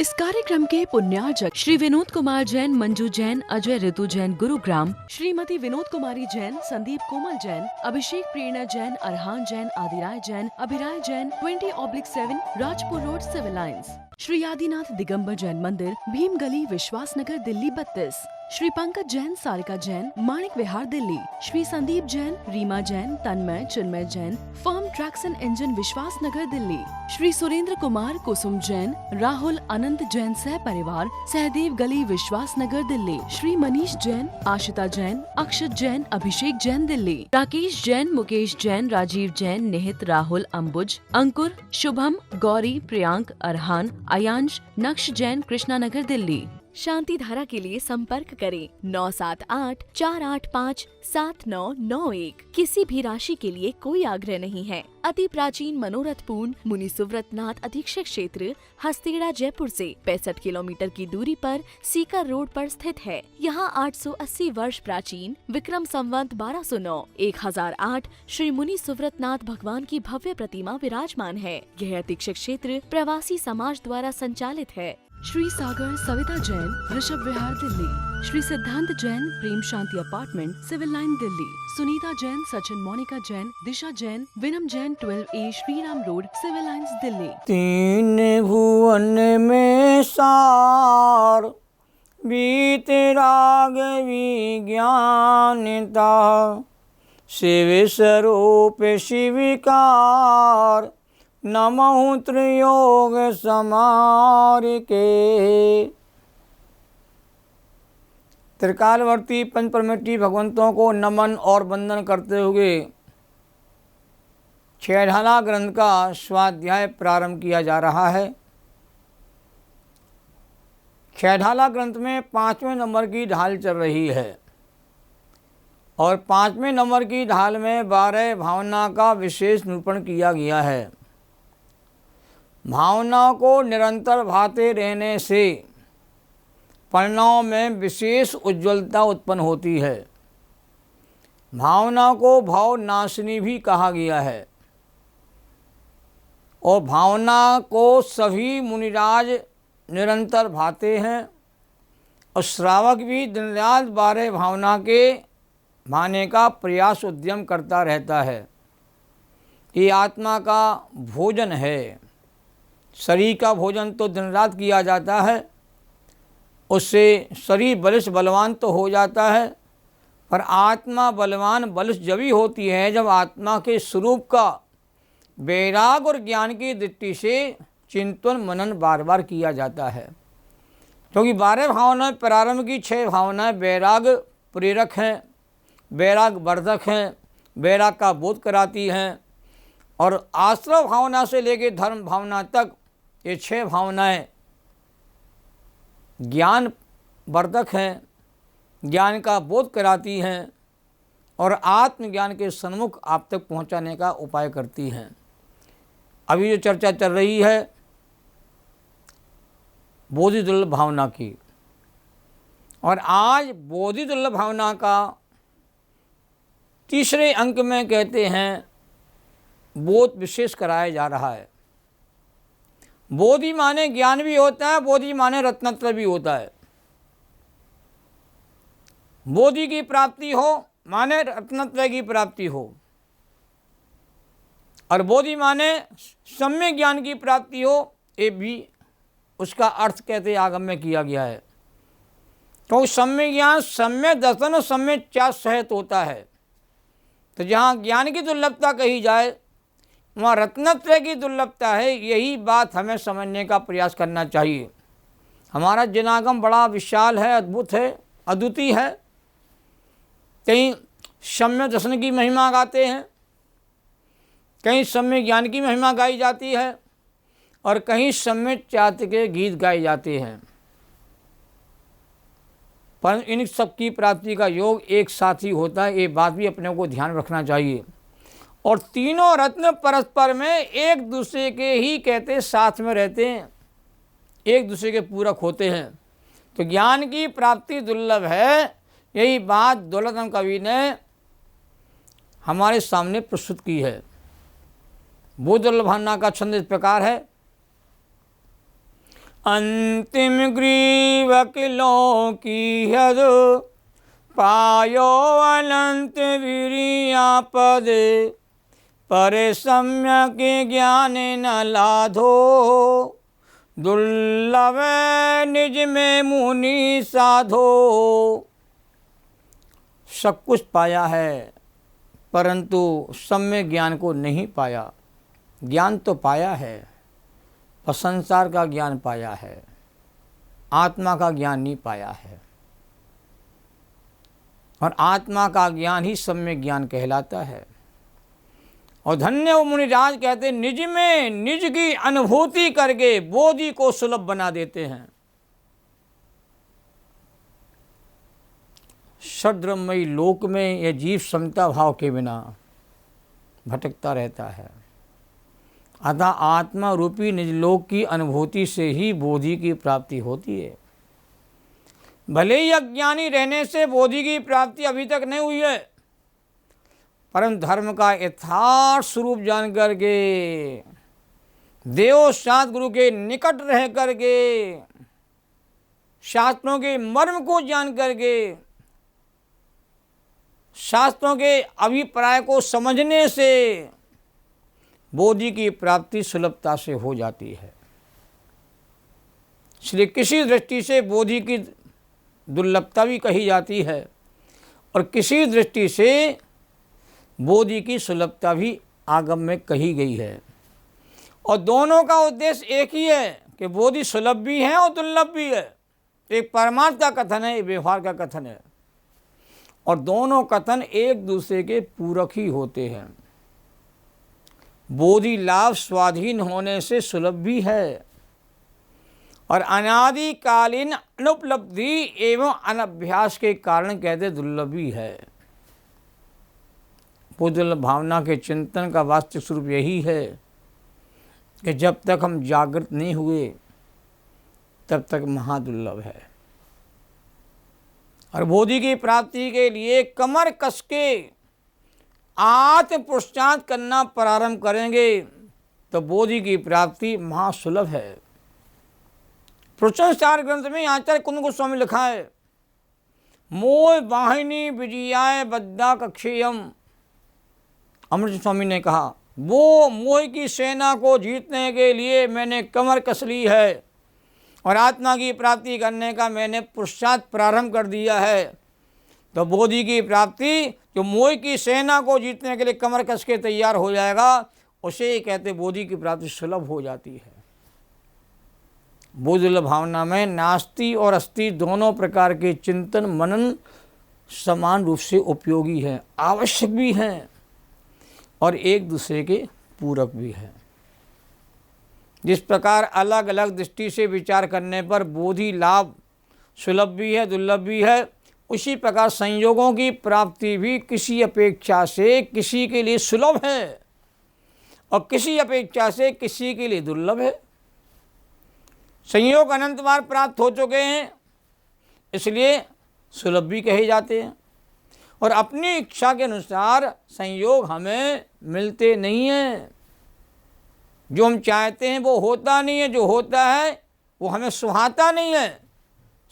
इस कार्यक्रम के पुण्यार्जक Shri Vinod Kumar Jain, Manju Jain, Ajay Ritu Jain Gurugram, Shrimati Vinod Kumari Jain, Sandeep Komal Jain, Abhishek Prerna Jain, Arhan Jain, Adirai Jain, Abhirai Jain, 20/7 Rajpur road, civil lines. Shri Adinath Digambar Jain Mandir, Bhim Gali, Vishwas Nagar, Delhi 32। Shri Pankaj Jain, Sarika Jain, Manik Vihar, Delhi. Shri Sandeep Jain, Reema Jain, Tanmay, Chinmay Jain, firm traction engine, Vishwas Nagar, Delhi. Shri Surendra Kumar, कुसुम जैन, राहुल अनंत जैन सह परिवार, सहदेव गली, विश्वास नगर, दिल्ली। श्री मनीष जैन, आशिता जैन, अक्षत जैन, अभिषेक जैन, दिल्ली। राकेश जैन, मुकेश जैन, राजीव जैन, निहित, राहुल, अंबुज, अंकुर, शुभम, गौरी, प्रियांक, अरहान, आयांश, नक्श जैन, कृष्णा नगर, दिल्ली। शांति धारा के लिए संपर्क करें 9784857991। किसी भी राशि के लिए कोई आग्रह नहीं है। अति प्राचीन मनोरथ पूर्ण मुनि सुव्रतनाथ अधीक्षक क्षेत्र, हस्तेड़ा, जयपुर से 65 किलोमीटर की दूरी पर सीकर रोड पर स्थित है। यहाँ 880 वर्ष प्राचीन विक्रम संवत 1209 1008 श्री मुनि सुव्रतनाथ भगवान की भव्य प्रतिमा विराजमान है। यह अधीक्षक क्षेत्र प्रवासी समाज द्वारा संचालित है। श्री सागर सविता जैन, ऋषभ विहार, Delhi. Shri Siddhant Jain, Prem Shanti apartment, civil line, Delhi. Sunita Jain, Sachin, Monika Jain, Disha Jain, Vinam Jain, 12A Shriram road, civil lines, Delhi. तीन भुवन में सार, बीते राग विज्ञानता, शिव स्वरूप शिविकार, नमः त्रियोग समार के। त्रिकालवर्ती पंचपरमेष्ठी भगवंतों को नमन और वंदन करते हुए छेढ़ाला ग्रंथ का स्वाध्याय प्रारंभ किया जा रहा है। छेढ़ाला ग्रंथ में 5वें नंबर की ढाल चल रही है और 5वें नंबर की ढाल में 12 भावना का विशेष निरूपण किया गया है। भावना को निरंतर भाते रहने से परिणाम में विशेष उज्ज्वलता उत्पन्न होती है। भावना को भाव नाशिनी भी कहा गया है और भावना को सभी मुनिराज निरंतर भाते हैं और श्रावक भी दिन रात 12 भावना के भाने का प्रयास उद्यम करता रहता है। ये आत्मा का भोजन है। शरीर का भोजन तो दिन रात किया जाता है, उससे शरीर बलिष्ठ बलवान तो हो जाता है, पर आत्मा बलवान बलिष्ठ जब ही होती है जब आत्मा के स्वरूप का वैराग और ज्ञान की दृष्टि से चिंतन मनन बार बार किया जाता है। क्योंकि 12 भावनाएं प्रारंभ की 6 भावनाएं वैराग प्रेरक हैं, वैराग वर्धक हैं, वैराग का बोध कराती हैं और आश्रव भावना से लेकर धर्म भावना तक ये 6 भावनाएं ज्ञान वर्धक हैं, ज्ञान का बोध कराती हैं और आत्मज्ञान के सन्मुख आप तक पहुंचाने का उपाय करती हैं। अभी जो चर्चा चल रही है बोधि दुर्लभ भावना की, और आज बोधि दुर्लभ भावना का तीसरे अंक में कहते हैं बोध विशेष कराया जा रहा है। बोधि माने ज्ञान भी होता है, बोधि माने रत्नत्रय भी होता है। बोधि की प्राप्ति हो माने रत्नत्रय की प्राप्ति हो, और बोधि माने सम्यक ज्ञान की प्राप्ति हो, ये भी उसका अर्थ कहते आगम में किया गया है। तो सम्यक ज्ञान, सम्यक दर्शन और सम्यक चार सहित होता है। तो जहाँ ज्ञान की दुर्लभता कही जाए वहाँ रत्नत्रय की दुर्लभता है। यही बात हमें समझने का प्रयास करना चाहिए। हमारा जिनागम बड़ा विशाल है, अद्भुत है, अद्वितीय है। कहीं सम्यक दर्शन की महिमा गाते हैं, कहीं सम्यक ज्ञान की महिमा गाई जाती है और कहीं सम्यक चार्थ के गीत गाए जाते हैं, पर इन सब की प्राप्ति का योग एक साथ ही होता है। ये बात भी अपने को ध्यान रखना चाहिए। और तीनों रत्न परस्पर में एक दूसरे के ही कहते साथ में रहते हैं, एक दूसरे के पूरक होते हैं। तो ज्ञान की प्राप्ति दुर्लभ है, यही बात दौलतराम कवि ने हमारे सामने प्रस्तुत की है। बोध दुर्लभ भावना का छंद इस प्रकार है। अंतिम ग्रीव किलों की हद पायो अनंत वीरिया पद पर सम्यक ज्ञान न लाधो दुर्लभ निज में मुनि साधो। सब कुछ पाया है परंतु सम्यक ज्ञान को नहीं पाया। ज्ञान तो पाया है पर संसार का ज्ञान पाया है, आत्मा का ज्ञान नहीं पाया है। और आत्मा का ज्ञान ही सम्यक ज्ञान कहलाता है। और धन्य वो मुनिराज कहते निज में निज की अनुभूति करके बोधि को सुलभ बना देते हैं। षड्रमयी लोक में यह जीव समता भाव के बिना भटकता रहता है। अतः आत्मा रूपी निज लोक की अनुभूति से ही बोधि की प्राप्ति होती है। भले ही अज्ञानी रहने से बोधि की प्राप्ति अभी तक नहीं हुई है, परंतु धर्म का यथार्थ स्वरूप जान करके देव शास्त्र गुरु के निकट रह करके शास्त्रों के मर्म को जान करके शास्त्रों के अभिप्राय को समझने से बोधि की प्राप्ति सुलभता से हो जाती है। इसलिए किसी दृष्टि से बोधि की दुर्लभता भी कही जाती है और किसी दृष्टि से बोधि की सुलभता भी आगम में कही गई है। और दोनों का उद्देश्य एक ही है कि बोधि सुलभ भी है और दुर्लभ भी है। एक परमार्थ का कथन है, एक व्यवहार का कथन है और दोनों कथन एक दूसरे के पूरक ही होते हैं। बोधि लाभ स्वाधीन होने से सुलभ भी है और अनादिकालीन अनुपलब्धि एवं अनभ्यास के कारण कहते दुर्लभ भी है। दुर्लभ भावना के चिंतन का वास्तविक स्वरूप यही है कि जब तक हम जागृत नहीं हुए तब तक महादुर्लभ है। और बोधि की प्राप्ति के लिए कमर कस के आत्म पुरुषार्थ करना प्रारंभ करेंगे तो बोधि की प्राप्ति महासुलभ है। पुरुषार्थ ग्रंथ में आचार्य कुंद गोस्वामी लिखा है, मोह वाहिनी विजयाय बद्धा कक्षेयम। अमृत स्वामी ने कहा वो मोह की सेना को जीतने के लिए मैंने कमर कस ली है और आत्मा की प्राप्ति करने का मैंने पुरुषार्थ प्रारंभ कर दिया है। तो बोधि की प्राप्ति जो मोह की सेना को जीतने के लिए कमर कस के तैयार हो जाएगा उसे कहते बोधि की प्राप्ति सुलभ हो जाती है। बोधुल्य भावना में नास्ति और अस्ति दोनों प्रकार के चिंतन मनन समान रूप से उपयोगी हैं, आवश्यक भी हैं और एक दूसरे के पूरक भी हैं। जिस प्रकार अलग अलग दृष्टि से विचार करने पर बोधि लाभ सुलभ भी है दुर्लभ भी है, उसी प्रकार संयोगों की प्राप्ति भी किसी अपेक्षा से किसी के लिए सुलभ है और किसी अपेक्षा से किसी के लिए दुर्लभ है। संयोग अनंत बार प्राप्त हो चुके हैं इसलिए सुलभ भी कहे जाते हैं और अपनी इच्छा के अनुसार संयोग हमें मिलते नहीं हैं। जो हम चाहते हैं वो होता नहीं है, जो होता है वो हमें सुहाता नहीं है,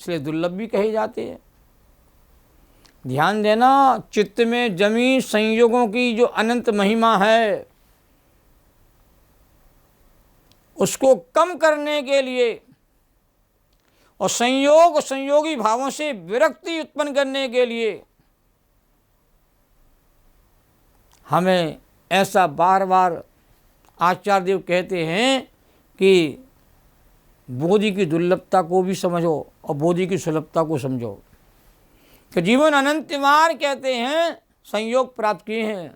इसलिए दुर्लभ भी कहे जाते हैं। ध्यान देना, चित्त में जमी संयोगों की जो अनंत महिमा है उसको कम करने के लिए और संयोग और संयोगी भावों से विरक्ति उत्पन्न करने के लिए हमें ऐसा बार बार आचार्य देव कहते हैं कि बोधि की दुर्लभता को भी समझो और बोधि की सुलभता को समझो। कि जीवन अनंत बार कहते हैं संयोग प्राप्त किए हैं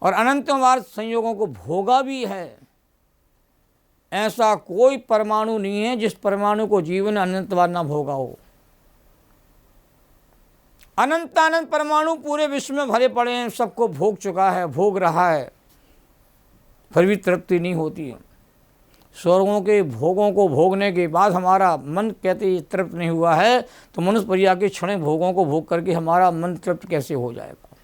और अनंत बार संयोगों को भोगा भी है। ऐसा कोई परमाणु नहीं है जिस परमाणु को जीवन अनंत बार ना भोगा हो। अनंत परमाणु पूरे विश्व में भरे पड़े हैं, सबको भोग चुका है, भोग रहा है, फिर भी तृप्ति नहीं होती है। स्वर्गों के भोगों को भोगने के बाद हमारा मन कहते तृप्त नहीं हुआ है तो मनुष्य परिया के क्षण भोगों को भोग करके हमारा मन तृप्त कैसे हो जाएगा।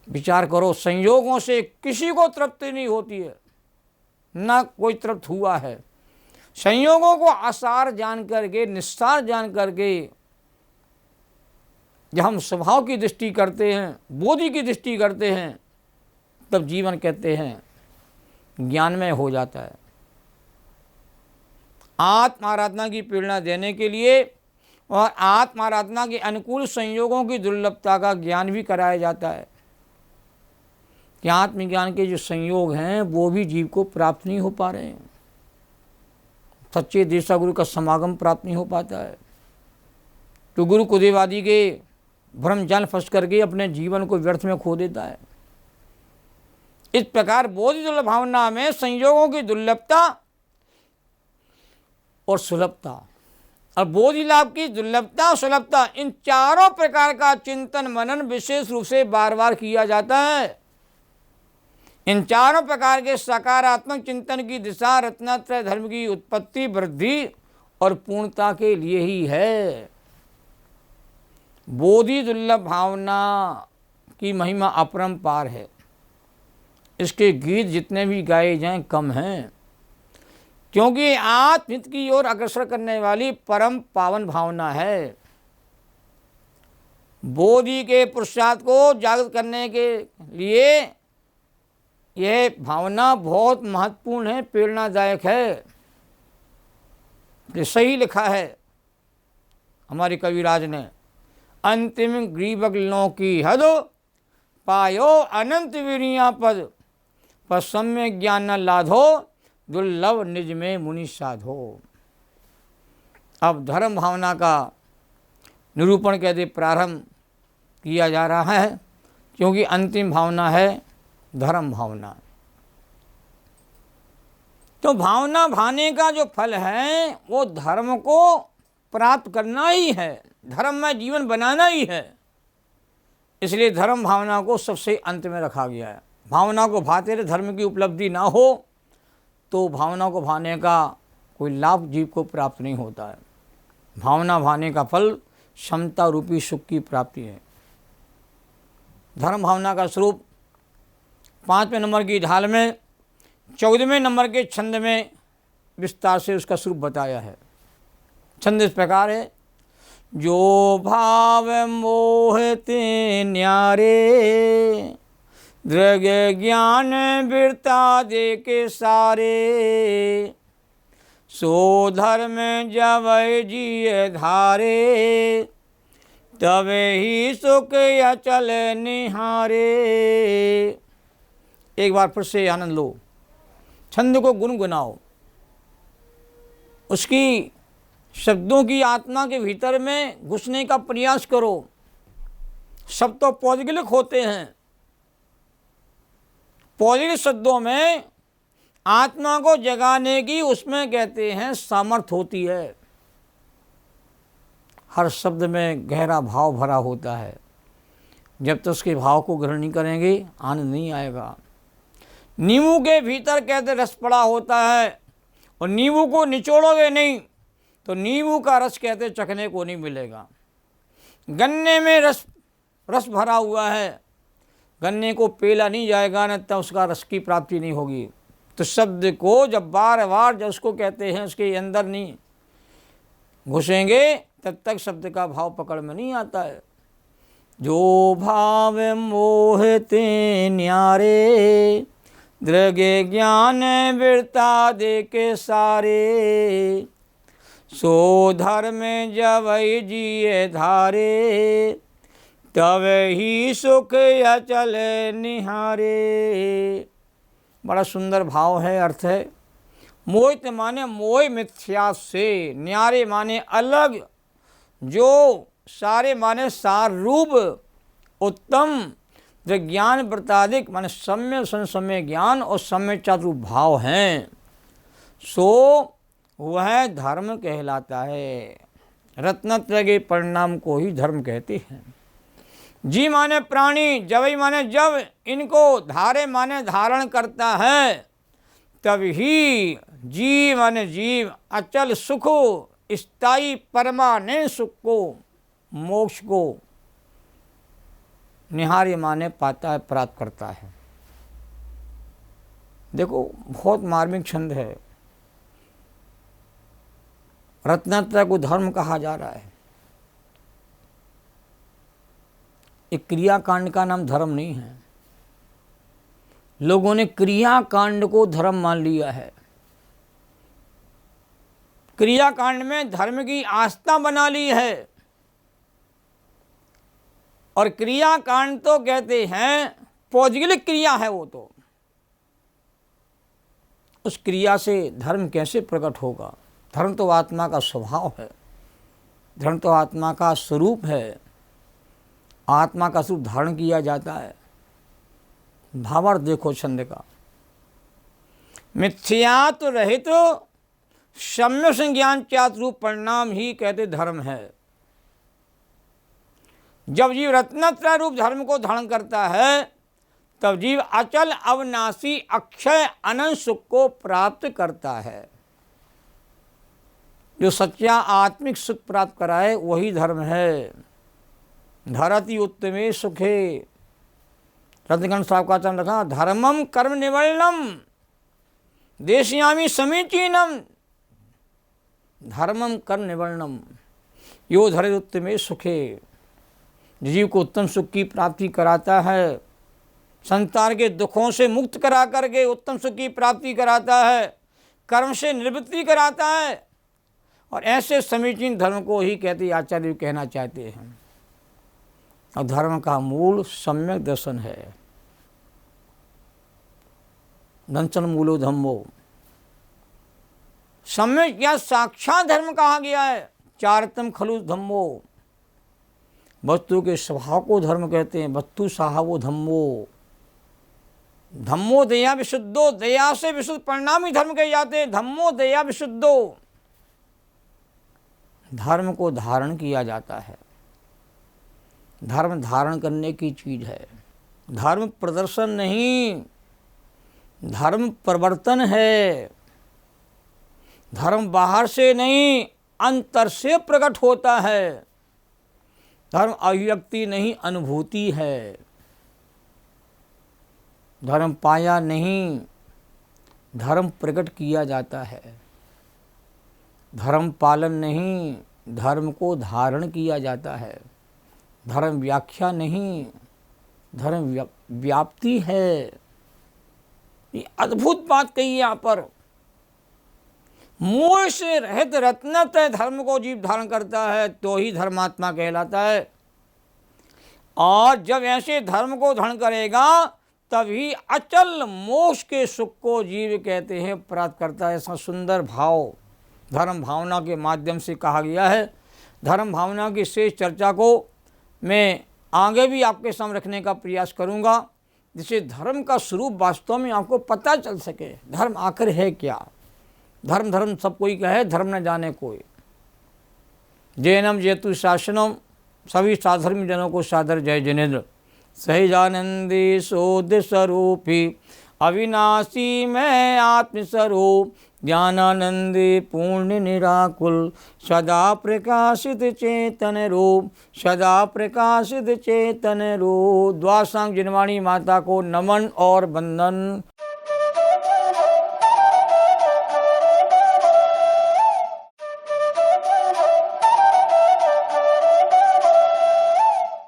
विचार करो, संयोगों से किसी को तृप्ति नहीं होती है, ना कोई तृप्त हुआ है। संयोगों को आसार जान करके, निस्सार जान करके जब हम स्वभाव की दृष्टि करते हैं, बोधि की दृष्टि करते हैं, तब जीवन कहते हैं ज्ञानमय हो जाता है। आत्म आराधना की प्रेरणा देने के लिए और आत्म आराधना के अनुकूल संयोगों की दुर्लभता का ज्ञान भी कराया जाता है कि आत्मज्ञान के जो संयोग हैं वो भी जीव को प्राप्त नहीं हो पा रहे हैं। सच्चे देशा गुरु का समागम प्राप्त नहीं हो पाता है, तो गुरु कुदेवादी के भ्रम जाल फंस करके अपने जीवन को व्यर्थ में खो देता है। इस प्रकार बोधि दुर्लभ भावना में संयोगों की दुर्लभता और सुलभता और बोधि लाभ की दुर्लभता, सुलभता, इन चारों प्रकार का चिंतन मनन विशेष रूप से बार बार किया जाता है। इन चारों प्रकार के सकारात्मक चिंतन की दिशा रत्नात्रय धर्म की उत्पत्ति, वृद्धि और पूर्णता के लिए ही है। बोधि दुर्लभ भावना की महिमा अपरंपार है। इसके गीत जितने भी गाए जाएं कम हैं, क्योंकि आत्महित की ओर अग्रसर करने वाली परम पावन भावना है। बोधि के पुरुषार्थ को जागृत करने के लिए यह भावना बहुत महत्वपूर्ण है, प्रेरणादायक है। ये सही लिखा है हमारे कविराज ने, अंतिम ग्रीवग्लों की हद पायो अनंत वीरिया पद, पर सम्य ज्ञान न लाधो दुर्लभ निज में मुनि साधो। अब धर्म भावना का निरूपण कहते प्रारंभ किया जा रहा है, क्योंकि अंतिम भावना है धर्म भावना। तो भावना भाने का जो फल है वो धर्म को प्राप्त करना ही है, धर्म में जीवन बनाना ही है। इसलिए धर्म भावना को सबसे अंत में रखा गया है। भावना को भाते रहे धर्म की उपलब्धि ना हो तो भावना को भाने का कोई लाभ जीव को प्राप्त नहीं होता है। भावना भाने का फल क्षमता रूपी सुख की प्राप्ति है। धर्म भावना का स्वरूप 5वें नंबर की ढाल में 14वें नंबर के छंद में विस्तार से उसका स्वरूप बताया है। छंद इस प्रकार है, जो भाव मोहते न्यारे दृग ज्ञान बिरता दे के सारे, सो धर्म जब जिय धारे तबे ही सुख अचल निहारे। एक बार फिर से आनंद लो, छंद को गुनगुनाओ, उसकी शब्दों की आत्मा के भीतर में घुसने का प्रयास करो। शब्द तो पौद्गलिक होते हैं, पौद्गलिक शब्दों में आत्मा को जगाने की उसमें कहते हैं सामर्थ्य होती है। हर शब्द में गहरा भाव भरा होता है, जब तक उसके भाव को ग्रहण नहीं करेंगे आनंद नहीं आएगा। नींबू के भीतर कहते रस पड़ा होता है, और नींबू को निचोड़ोगे नहीं तो नींबू का रस कहते चखने को नहीं मिलेगा। गन्ने में रस भरा हुआ है, गन्ने को पेला नहीं जाएगा न तब उसका रस की प्राप्ति नहीं होगी। तो शब्द को जब बार बार जब उसको कहते हैं उसके अंदर नहीं घुसेंगे तब तक शब्द का भाव पकड़ में नहीं आता है। जो भाव मोहते न्यारे दृगे ज्ञान बिरता दे के सारे, सो धर्म जब जिए धारे तब ही सुख अचल निहारे। बड़ा सुंदर भाव है, अर्थ है। मोहित माने मोह मिथ्या से, न्यारे माने अलग, जो सारे माने सार रूप, उत्तम, जो ज्ञान वृत्तादिक माने सम्य संसम्य ज्ञान और सम्य चातुर भाव हैं, सो वह धर्म कहलाता है। रत्नत्रय के परिणाम को ही धर्म कहते हैं। जी माने प्राणी, जवई माने जब, इनको धारे माने धारण करता है, तब ही जी माने जीव अचल सुख, स्थायी परमानेंट सुख को, मोक्ष को निहार्य माने पाता है, प्राप्त करता है। देखो बहुत मार्मिक छंद है। रत्नत्रय को धर्म कहा जा रहा है। एक क्रियाकांड का नाम धर्म नहीं है। लोगों ने क्रियाकांड को धर्म मान लिया है। क्रियाकांड में धर्म की आस्था बना ली है। और क्रियाकांड तो कहते हैं पौद्गलिक क्रिया है, वो तो उस क्रिया से धर्म कैसे प्रकट होगा। धर्म तो आत्मा का स्वभाव है, धर्म तो आत्मा का स्वरूप है, आत्मा का स्वरूप धारण किया जाता है। भावार्थ देखो छंद का, मिथ्यात्व रहित सम्यक संज्ञान चात रूप परिणाम ही कहते धर्म है। जब जीव रत्नत्रय रूप धर्म को धारण करता है तब जीव अचल अविनाशी अक्षय अनंत सुख को प्राप्त करता है। जो सच्चा आत्मिक सुख प्राप्त कराए वही धर्म है। धरति उत्तमे सुखे, रत्नगण साहब का चरण रखा, धर्मम कर्म निवर्णम देशयामी समीचीनम, धर्मम कर्म निवर्णम यो धरे उत्तमे सुखे। जीव को उत्तम सुख की प्राप्ति कराता है, संसार के दुखों से मुक्त करा करके उत्तम सुख की प्राप्ति कराता है, कर्म से निवृत्ति कराता है। और ऐसे समीचीन धर्म को ही कहते आचार्य कहना चाहते हैं। और धर्म का मूल सम्यक दर्शन है। दंशन मूलो धम्मो, सम्यक या साक्षात धर्म कहा गया है। चारतम खलु धम्मो, वस्तु के स्वभाव को धर्म कहते हैं। वस्तु साहवो धम्मो, धम्मो दया विशुद्धो, दया से विशुद्ध परिणाम ही धर्म कहे जाते हैं। धम्मो दया विशुद्धो, धर्म को धारण किया जाता है। धर्म धारण करने की चीज है। धर्म प्रदर्शन नहीं, धर्म परिवर्तन है। धर्म बाहर से नहीं अंतर से प्रकट होता है। धर्म अभिव्यक्ति नहीं अनुभूति है। धर्म पाया नहीं, धर्म प्रकट किया जाता है। धर्म पालन नहीं, धर्म को धारण किया जाता है। धर्म व्याख्या नहीं, धर्म व्याप्ति है। ये अद्भुत बात कही यहाँ पर। मोह से रहित रत्नत्रय धर्म को जीव धारण करता है तो ही धर्मात्मा कहलाता है। और जब ऐसे धर्म को धारण करेगा तभी अचल मोक्ष के सुख को जीव कहते हैं प्राप्त करता है। ऐसा सुंदर भाव धर्म भावना के माध्यम से कहा गया है। धर्म भावना की शेष चर्चा को मैं आगे भी आपके सामने रखने का प्रयास करूंगा, जिससे धर्म का स्वरूप वास्तव में आपको पता चल सके। धर्म आखिर है क्या। धर्म धर्म सब कोई कहे, धर्म न जाने कोई। जैनम जेतु शासनम, सभी साधर्मी जनों को सादर जय जिनेन्द्र। सहजानंदी शोध स्वरूपी अविनाशी मैं आत्मस्वरूप, ज्ञानानंदी पूर्ण निराकुल सदा प्रकाशित चेतन रूप, सदा प्रकाशित चेतन रूप। द्वासांग जिनवाणी माता को नमन और वंदन।